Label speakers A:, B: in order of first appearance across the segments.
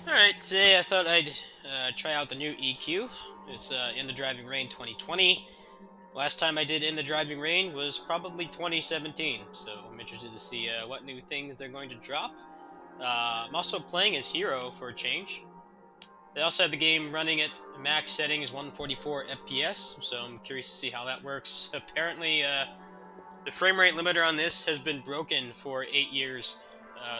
A: Alright, today I thought I'd try out the new EQ. It's In the Driving Rain 2020. Last time I did In the Driving Rain was probably 2017, so I'm interested to see what new things they're going to drop. I'm also playing as Hero for a change. They also have the game running at max settings 144 FPS, so I'm curious to see how that works. Apparently, the frame rate limiter on this has been broken for 8 years.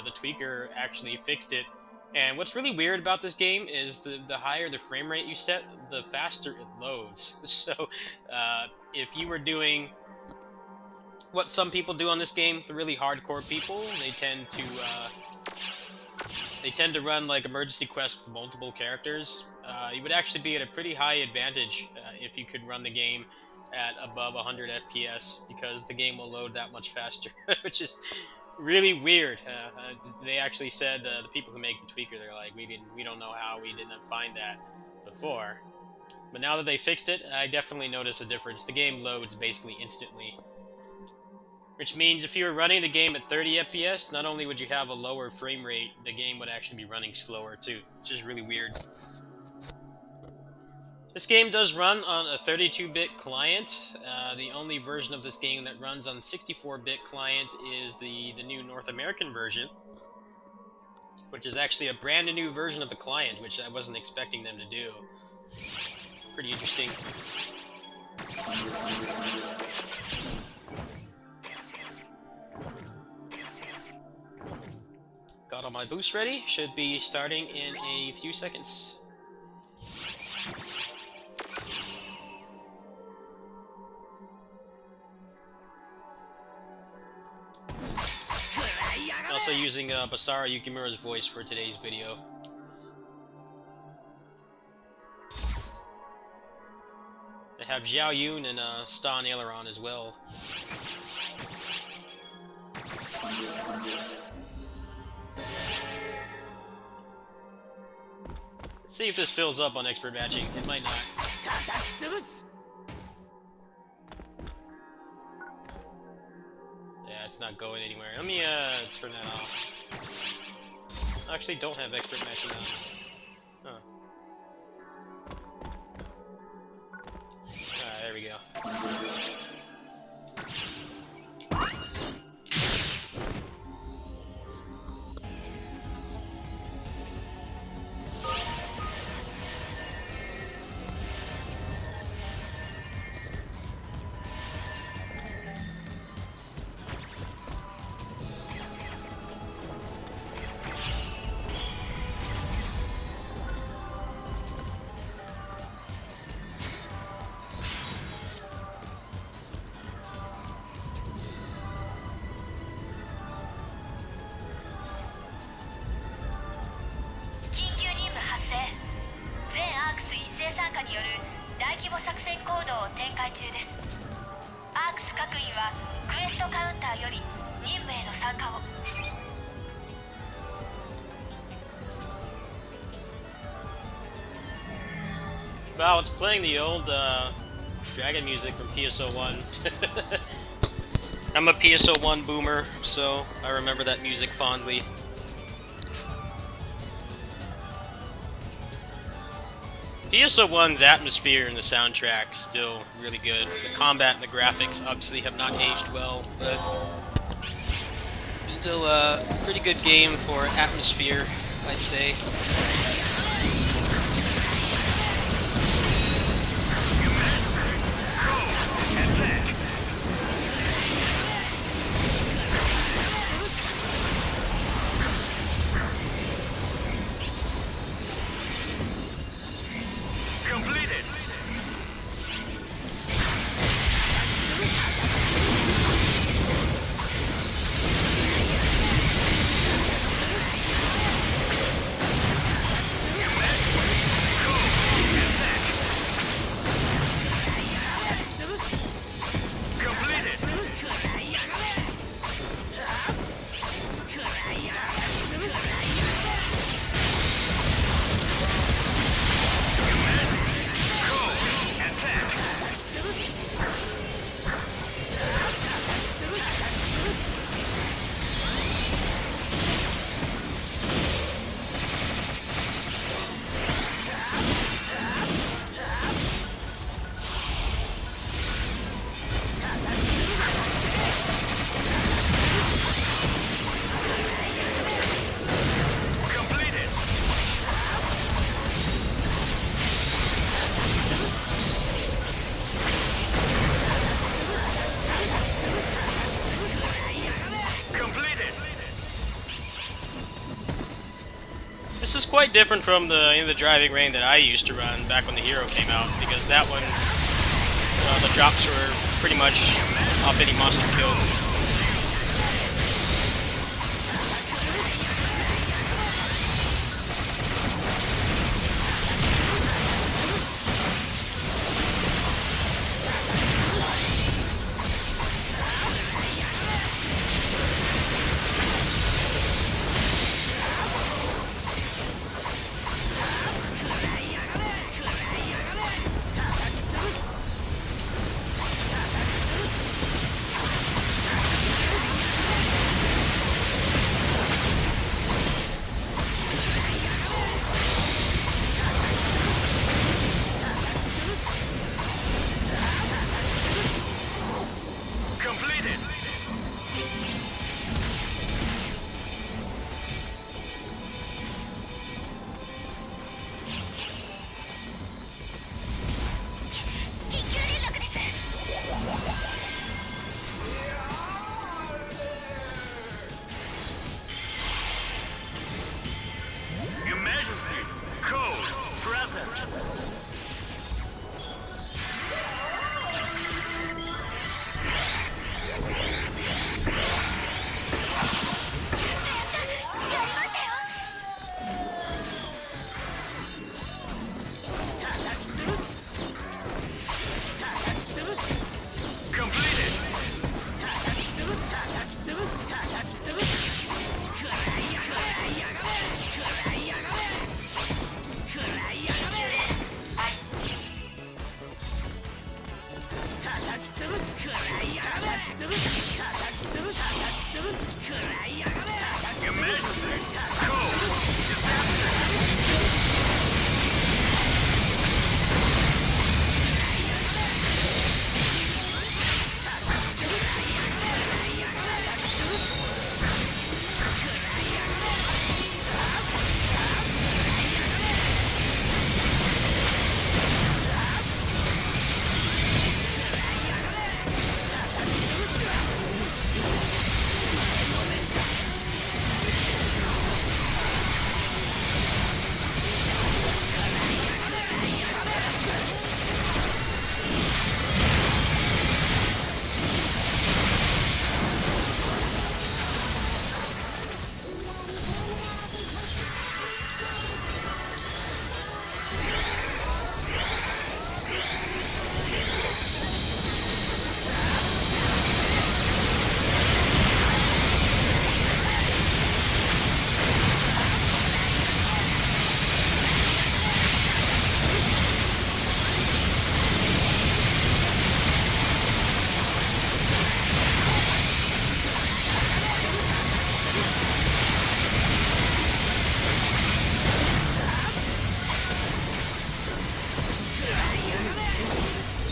A: The tweaker actually fixed it. And what's really weird about this game is the higher the frame rate you set, the faster it loads. So, if you were doing what some people do on this game, the really hardcore people, they tend to run like emergency quests with multiple characters. You would actually be at a pretty high advantage if you could run the game at above 100 FPS because the game will load that much faster, which is really weird. They actually said the people who make the tweaker, they're like, we don't know how we didn't find that before, but now that they fixed it, I definitely notice a difference. The game loads basically instantly, which means if you were running the game at 30 FPS, not only would you have a lower frame rate, the game would actually be running slower too, which is really weird. This game does run on a 32-bit client. The only version of this game that runs on 64-bit client is the new North American version, which is actually a brand new version of the client, which I wasn't expecting them to do. Pretty interesting. Got all my boosts ready. Should be starting in a few seconds. Also using Basara Yukimura's voice for today's video. They have Xiao Yun and Stan Aileron as well. Let's see if this fills up on expert matching. It might not. Yeah, it's not going anywhere. Let me turn that off. I actually don't have expert matching on. Huh. Alright, there we go. Wow, it's playing the old Dragon music from PSO1. I'm a PSO1 boomer, so I remember that music fondly. PSO1's atmosphere and the soundtrack still really good. The combat and the graphics obviously have not aged well, but still a pretty good game for atmosphere, I'd say. This is quite different from the driving rain that I used to run back when the Hero came out, because that one, the drops were pretty much off any monster kill.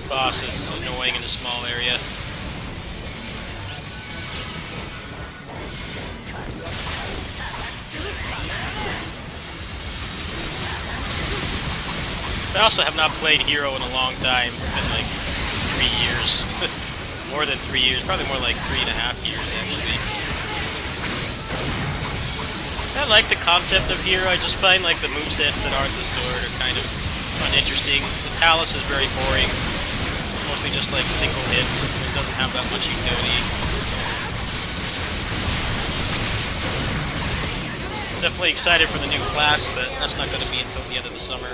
A: Boss is annoying in a small area. I also have not played Hero in a long time. It's been like 3 years. More than 3 years. Probably more like 3.5 years, actually. I like the concept of Hero. I just find like the movesets that aren't the sword are kind of uninteresting. The Talus is very boring. Mostly just like single hits. It doesn't have that much utility. Definitely excited for the new class, but that's not going to be until the end of the summer.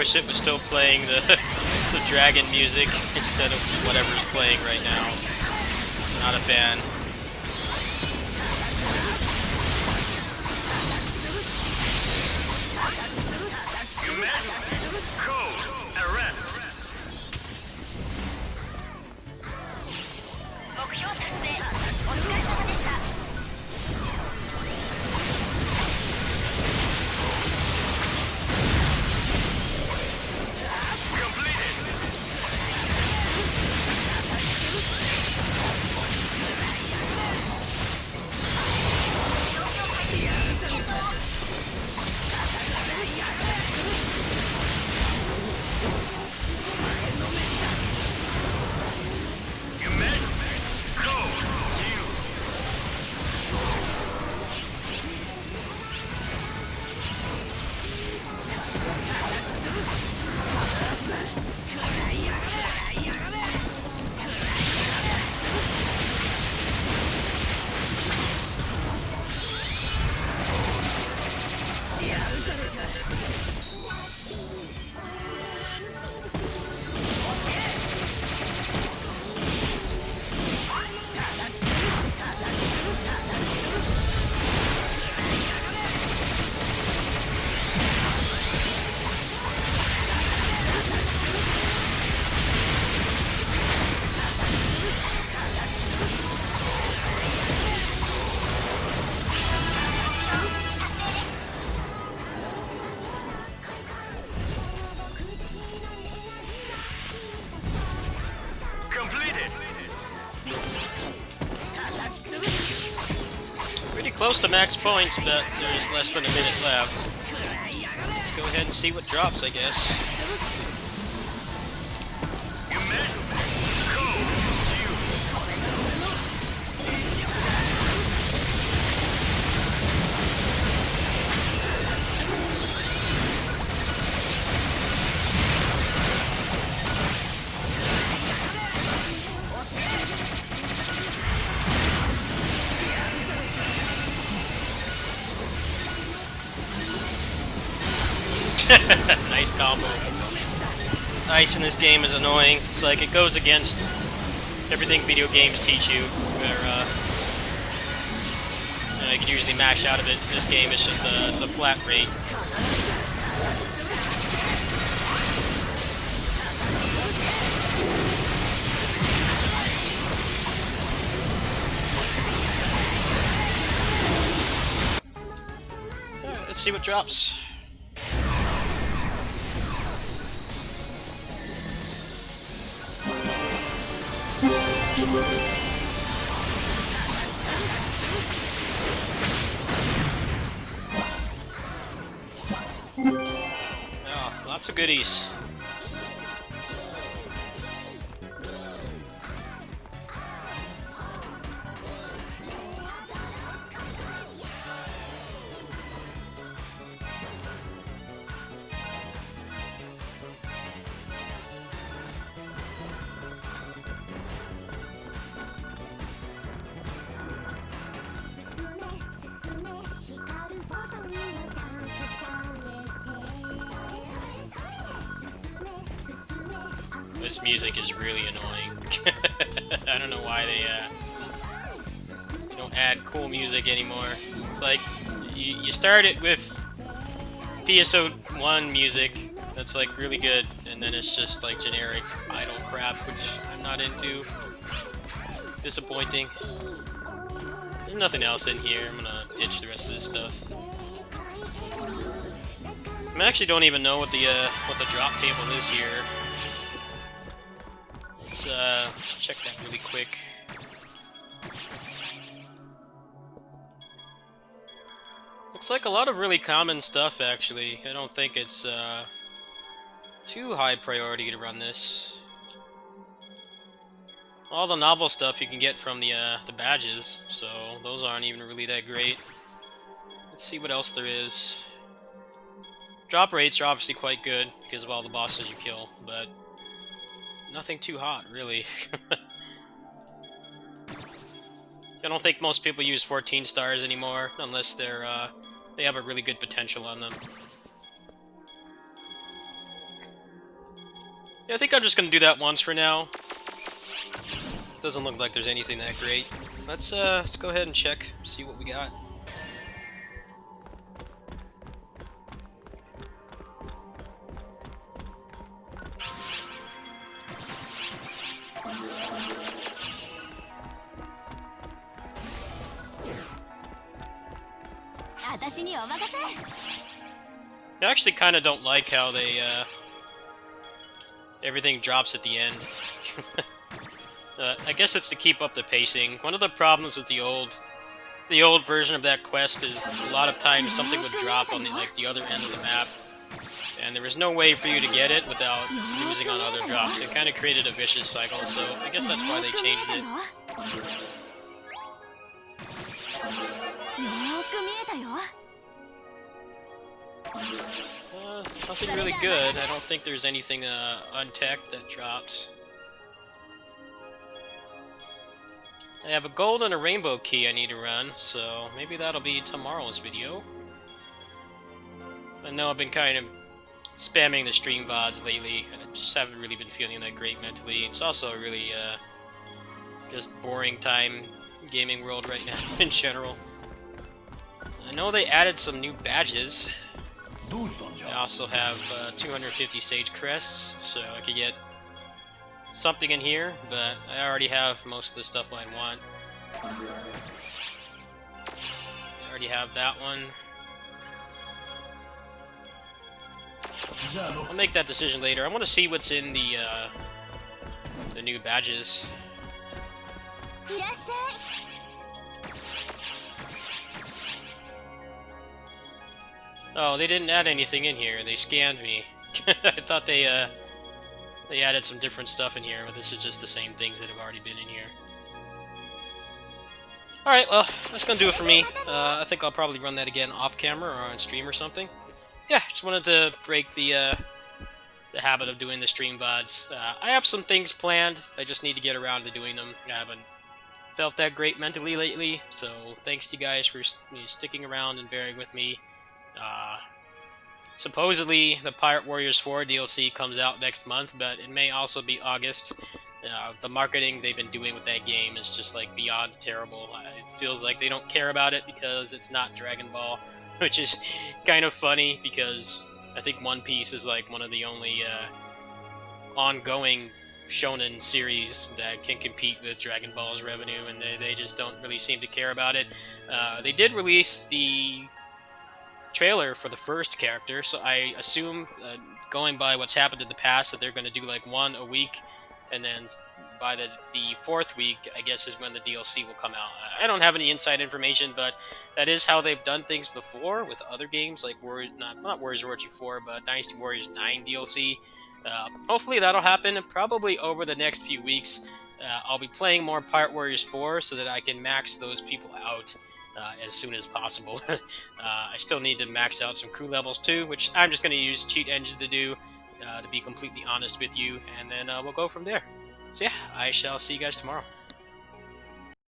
A: wish it was still playing the, the dragon music instead of whatever's playing right now. Not a fan. Pretty close to max points, but there's less than a minute left. Let's go ahead and see what drops, I guess. Nice combo. Ice in this game is annoying. It's like it goes against everything video games teach you, where you can usually mash out of it. This game is just it's a flat rate. Alright, let's see what drops. Oh, lots of goodies. This music is really annoying. I don't know why they don't add cool music anymore. It's like you start it with PSO2 music that's like really good, and then it's just like generic idle crap, which I'm not into. Disappointing. There's nothing else in here. I'm gonna ditch the rest of this stuff. I actually don't even know what the drop table is here. Let's check that really quick. Looks like a lot of really common stuff, actually. I don't think it's too high priority to run this. All the novel stuff you can get from the badges, so those aren't even really that great. Let's see what else there is. Drop rates are obviously quite good because of all the bosses you kill, but nothing too hot, really. I don't think most people use 14 stars anymore, unless they have a really good potential on them. Yeah, I think I'm just gonna do that once for now. Doesn't look like there's anything that great. Let's go ahead and check, see what we got. I actually kind of don't like how they everything drops at the end. I guess it's to keep up the pacing. One of the problems with the old version of that quest is a lot of times something would drop on the other end of the map, and there was no way for you to get it without losing on other drops. It kind of created a vicious cycle, so I guess that's why they changed it. Nothing really good. I don't think there's anything untech that drops. I have a gold and a rainbow key I need to run, so maybe that'll be tomorrow's video. I know I've been kind of spamming the stream VODs lately, and I just haven't really been feeling that great mentally. It's also a really just boring time gaming world right now in general. I know they added some new badges. I also have 250 Sage Crests, so I could get something in here, but I already have most of the stuff I want. I already have that one. I'll make that decision later. I want to see what's in the new badges. Oh, they didn't add anything in here. They scanned me. I thought they added some different stuff in here, but this is just the same things that have already been in here. Alright, well, that's gonna do it for me. I think I'll probably run that again off camera or on stream or something. Yeah, just wanted to break the habit of doing the stream VODs. I have some things planned. I just need to get around to doing them. I haven't felt that great mentally lately, so thanks to you guys for sticking around and bearing with me. Supposedly, the Pirate Warriors 4 DLC comes out next month, but it may also be August. The marketing they've been doing with that game is just like beyond terrible. It feels like they don't care about it because it's not Dragon Ball, which is kind of funny because I think One Piece is like one of the only ongoing shonen series that can compete with Dragon Ball's revenue, and they just don't really seem to care about it. They did release the trailer for the first character, so I assume, going by what's happened in the past, that they're going to do like one a week, and then by the fourth week, I guess, is when the DLC will come out. I don't have any inside information, but that is how they've done things before with other games, like not Warriors Orochi 4, but Dynasty Warriors 9 DLC. Hopefully that'll happen, probably over the next few weeks. I'll be playing more Pirate Warriors 4 so that I can max those people out as soon as possible. I still need to max out some crew levels too, which I'm just going to use Cheat Engine to do, to be completely honest with you, and then we'll go from there. So yeah, I shall see you guys tomorrow.